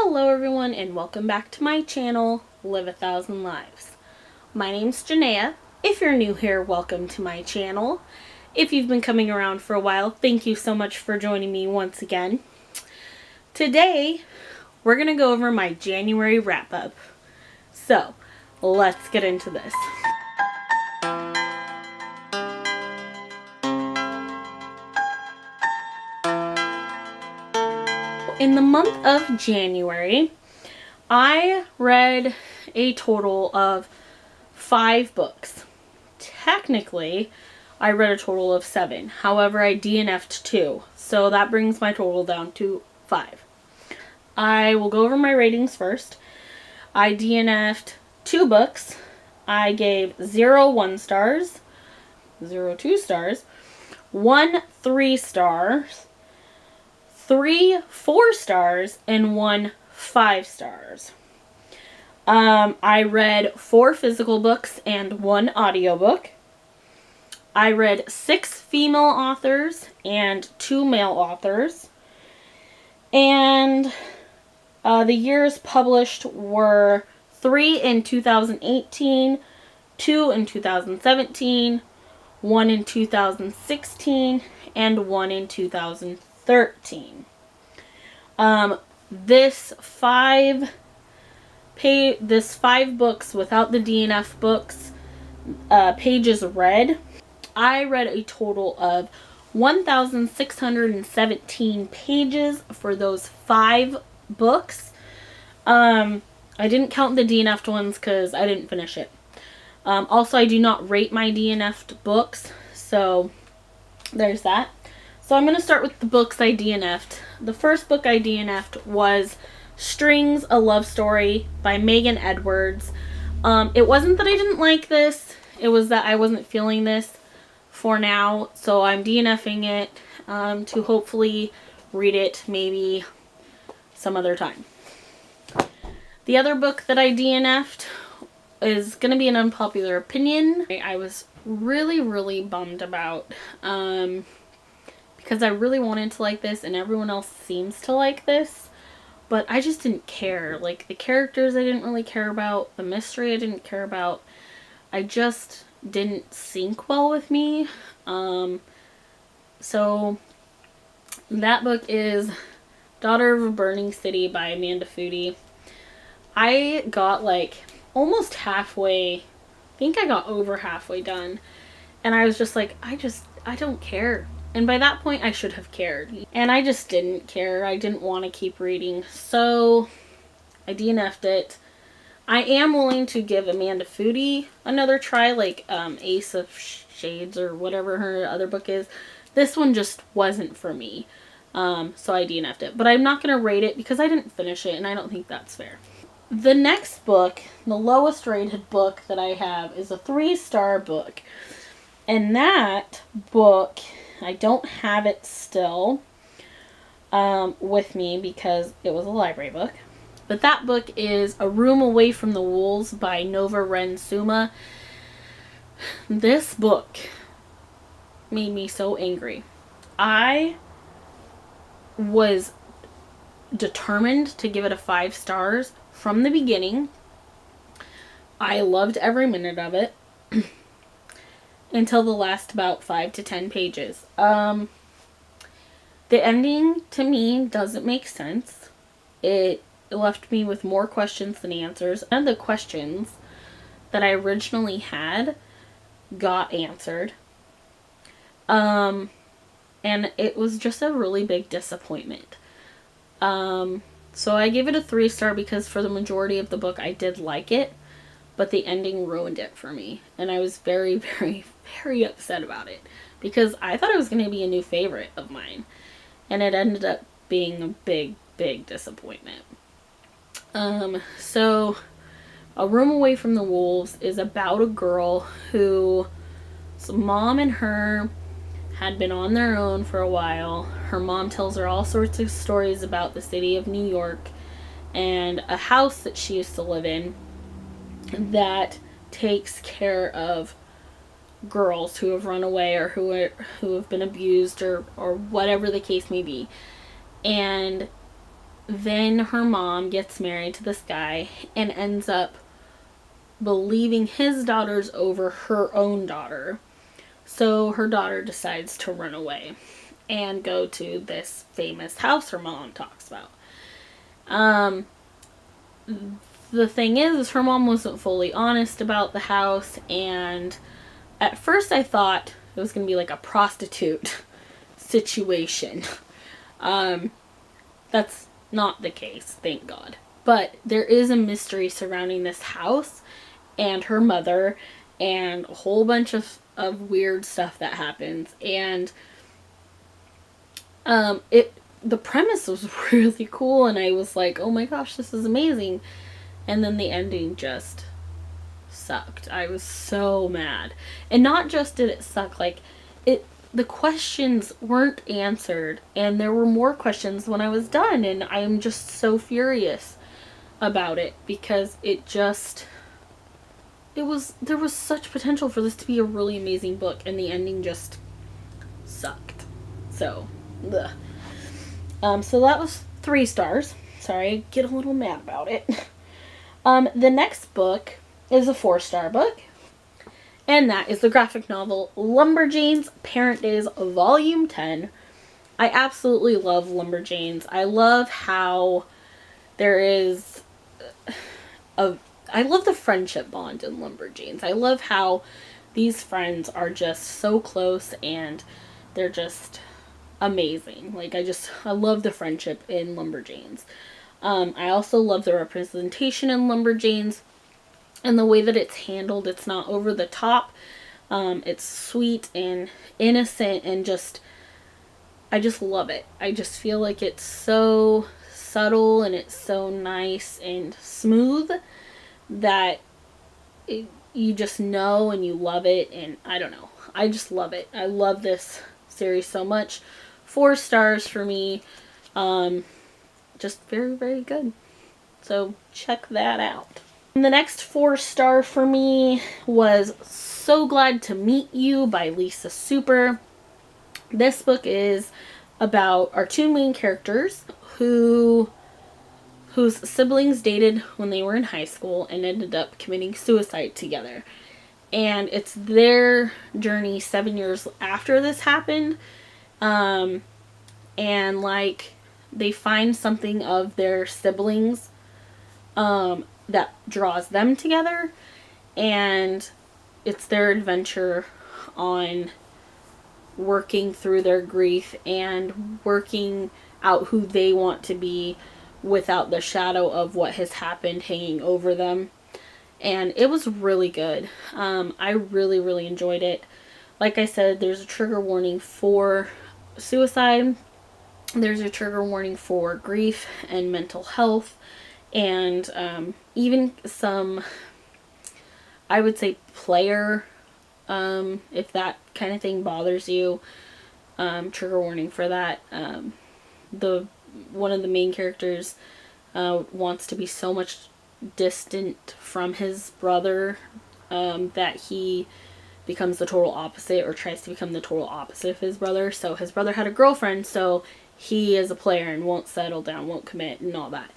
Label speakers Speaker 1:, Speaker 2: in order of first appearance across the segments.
Speaker 1: Hello everyone and welcome back to my channel, Live a Thousand Lives. My name's Janaea. If you're new here, welcome to my channel. If you've been coming around for a while, thank you so much for joining me once again. Today, we're going to go over my January wrap-up. So, let's get into this. In the month of January, I read a total of 5 books. Technically, I read a total of 7. However, I DNF'd 2. So that brings my total down to 5. I will go over my ratings first. I DNF'd 2 books. I gave 0 1 stars, 0 2 stars, 1 3 stars, 3 4 stars, and 1 5 stars. I read 4 physical books and 1 audiobook. I read 6 female authors and 2 male authors. And the years published were 3 in 2018, 2 in 2017, 1 in 2016, and 1 in 2013. This 5 books without the DNF books pages read, I read a total of 1,617 pages for those 5 books. I didn't count the DNF'd ones because I didn't finish it. Also, I do not rate my DNF'd books, so there's that. So I'm going to start with the books I DNF'd. The first book I DNF'd was Strings, A Love Story by Megan Edwards. It wasn't that I didn't like this, it was that I wasn't feeling this for now, so I'm DNFing it to hopefully read it maybe some other time. The other book that I DNF'd is going to be an unpopular opinion. I was really bummed about because I really wanted to like this and everyone else seems to like this, but I just didn't care. Like, the characters I didn't really care about, the mystery I didn't care about. I just didn't sync well with me. So that book is Daughter of a Burning City by Amanda Foody. I got like almost halfway, I think I got over halfway done, and I was just like, I don't care. And by that point I should have cared, and I just didn't care. I didn't want to keep reading, so I DNF'd it. I am willing to give Amanda Foody another try, like Ace of Shades or whatever her other book is. This one just wasn't for me, so I DNF'd it. But I'm not going to rate it because I didn't finish it, and I don't think that's fair. The next book, the lowest rated book that I have, is a 3-star book. And that book, I don't have it still with me because it was a library book. But that book is A Room Away from the Wolves by Nova Ren Suma. This book made me so angry. I was determined to give it a 5 stars from the beginning. I loved every minute of it until the last about 5 to 10 pages. The ending to me doesn't make sense. It left me with more questions than answers. And the questions that I originally had got answered. And it was just a really big disappointment. So I gave it a 3-star because for the majority of the book I did like it, but the ending ruined it for me. And I was very upset about it because I thought it was going to be a new favorite of mine. And it ended up being a big disappointment. So A Room Away from the Wolves is about a girl whose mom and her had been on their own for a while. Her mom tells her all sorts of stories about the city of New York and a house that she used to live in that takes care of girls who have run away or who have been abused or whatever the case may be. And then her mom gets married to this guy and ends up believing his daughter's over her own daughter. So her daughter decides to run away and go to this famous house her mom talks about. The thing is her mom wasn't fully honest about the house, and at first I thought it was going to be like a prostitute situation. That's not the case, thank God. But there is a mystery surrounding this house and her mother and a whole bunch of weird stuff that happens. And the premise was really cool, and I was like, oh my gosh, this is amazing. And then the ending just sucked. I was so mad. And not just did it suck, like, the questions weren't answered, and there were more questions when I was done, and I'm just so furious about it, because there was such potential for this to be a really amazing book, and the ending just sucked. So, so that was 3 stars. Sorry, I get a little mad about it. The next book is a 4-star book, and that is the graphic novel Lumberjanes Parent Days Volume 10. I absolutely love Lumberjanes. I love how there is I love the friendship bond in Lumberjanes. I love how these friends are just so close, and they're just amazing. Like, I love the friendship in Lumberjanes. I also love the representation in Lumberjanes and the way that it's handled. It's not over the top. It's sweet and innocent, and I just love it. I just feel like it's so subtle and it's so nice and smooth that you just know and you love it, and I don't know. I just love it. I love this series so much. 4 stars for me. Just very, very good. So check that out. And the next 4-star for me was So Glad to Meet You by Lisa Super. This book is about our 2 main characters whose siblings dated when they were in high school and ended up committing suicide together. And it's their journey 7 years after this happened. And like, they find something of their siblings that draws them together, and it's their adventure on working through their grief and working out who they want to be without the shadow of what has happened hanging over them. And it was really good. I really, really enjoyed it. Like I said, there's a trigger warning for suicide. There's a trigger warning for grief and mental health, and even some, I would say, player, if that kind of thing bothers you, trigger warning for that. One of the main characters wants to be so much distant from his brother that he becomes the total opposite, or tries to become the total opposite of his brother. So his brother had a girlfriend, so he is a player and won't settle down, won't commit, and all that.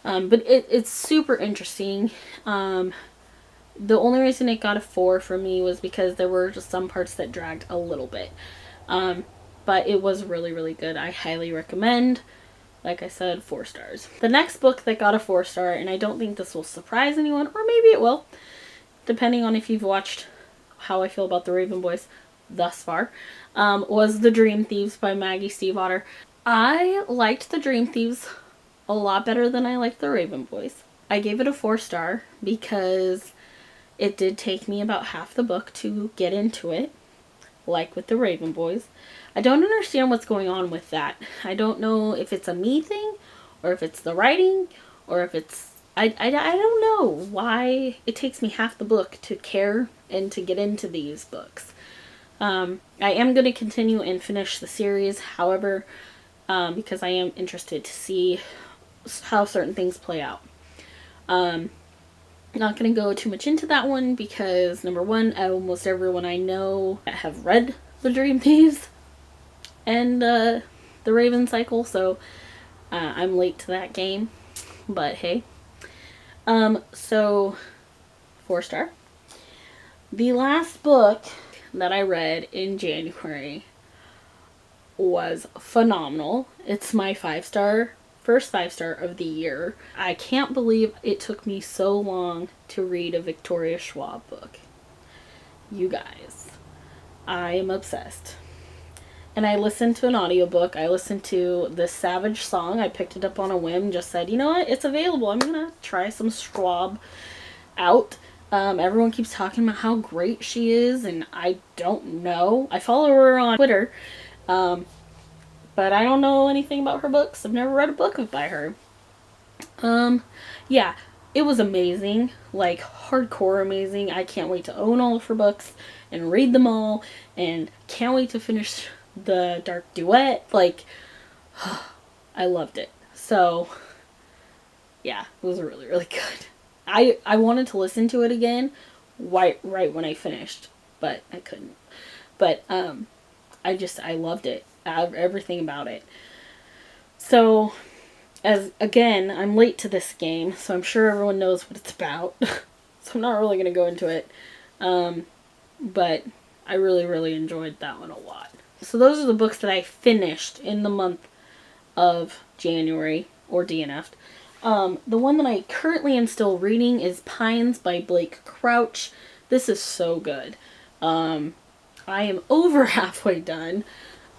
Speaker 1: But it's super interesting. The only reason it got a 4 for me was because there were just some parts that dragged a little bit. But it was really, really good. I highly recommend. Like I said, 4 stars. The next book that got a 4-star, and I don't think this will surprise anyone, or maybe it will, depending on if you've watched how I feel about the Raven Boys thus far, was The Dream Thieves by Maggie Stiefvater. I liked The Dream Thieves a lot better than I liked the Raven Boys. I gave it a 4-star because it did take me about half the book to get into it, like with the Raven Boys. I don't understand what's going on with that. I don't know if it's a me thing, or if it's the writing, or if it's... I don't know why it takes me half the book to care and to get into these books. I am going to continue and finish the series, however, because I am interested to see how certain things play out. Not going to go too much into that one because, number one, almost everyone I know have read The Dream Thieves and the Raven Cycle, so I'm late to that game, but hey. So 4-star. The last book that I read in January was phenomenal. It's my 5-star, first 5-star of the year. I can't believe it took me so long to read a Victoria Schwab book. You guys, I am obsessed. And I listened to an audiobook. I listened to the Savage song. I picked it up on a whim, just said, you know what, it's available. I'm gonna try some Schwab out. Everyone keeps talking about how great she is, and I don't know. I follow her on Twitter, but I don't know anything about her books. I've never read a book by her. Yeah, it was amazing, like hardcore amazing. I can't wait to own all of her books and read them all, and can't wait to finish the Dark Duet. Like, I loved it. So, yeah, it was really, really good. I wanted to listen to it again right when I finished, but I couldn't. But I loved it. Everything about it. So, again, I'm late to this game, so I'm sure everyone knows what it's about. So I'm not really going to go into it. But I really, really enjoyed that one a lot. So those are the books that I finished in the month of January, or DNF'd. The one that I currently am still reading is Pines by Blake Crouch. This is so good. I am over halfway done.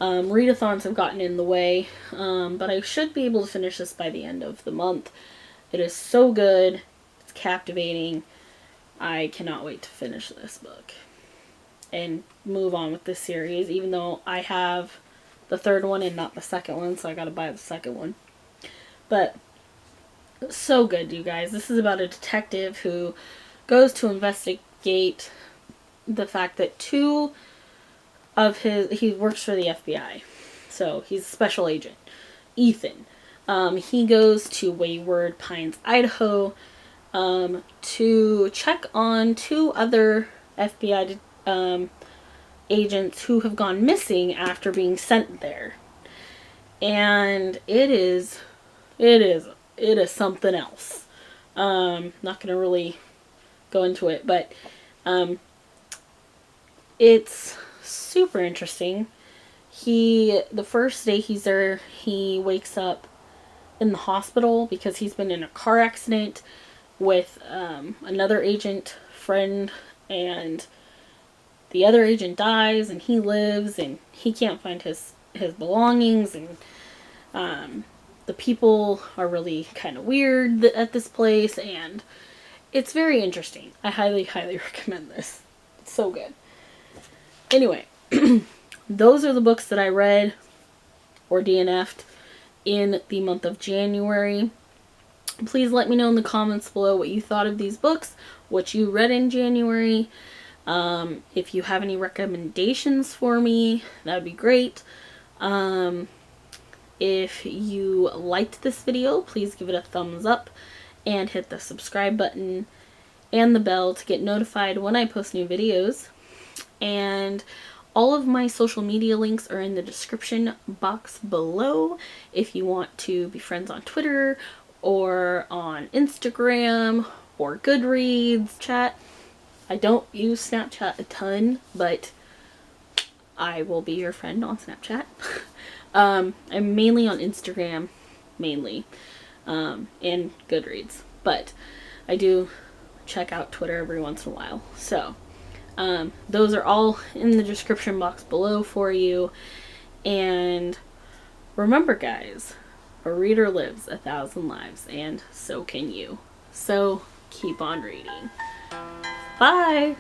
Speaker 1: Readathons have gotten in the way, but I should be able to finish this by the end of the month. It is so good. It's captivating. I cannot wait to finish this book and move on with this series, even though I have the third one and not the second one, so I gotta buy the second one. But so good, you guys. This is about a detective who goes to investigate the fact that he works for the FBI. So he's a special agent. Ethan. He goes to Wayward Pines, Idaho, to check on 2 other FBI agents who have gone missing after being sent there. And it is something else. Not gonna really go into it, but it's super interesting. The first day he's there, he wakes up in the hospital because he's been in a car accident with another agent friend, and the other agent dies and he lives, and he can't find his belongings, and the people are really kind of weird at this place, and it's very interesting. I highly, highly recommend this. It's so good. Anyway, those are the books that I read or DNF'd in the month of January. Please let me know in the comments below what you thought of these books, what you read in January. If you have any recommendations for me, that would be great. If you liked this video, please give it a thumbs up and hit the subscribe button and the bell to get notified when I post new videos. And all of my social media links are in the description box below if you want to be friends on Twitter or on Instagram or Goodreads chat. I don't use Snapchat a ton, but I will be your friend on Snapchat. I'm mainly on Instagram, and Goodreads, but I do check out Twitter every once in a while. So those are all in the description box below for you. And remember, guys, a reader lives 1,000 lives, and so can you. So keep on reading. Bye!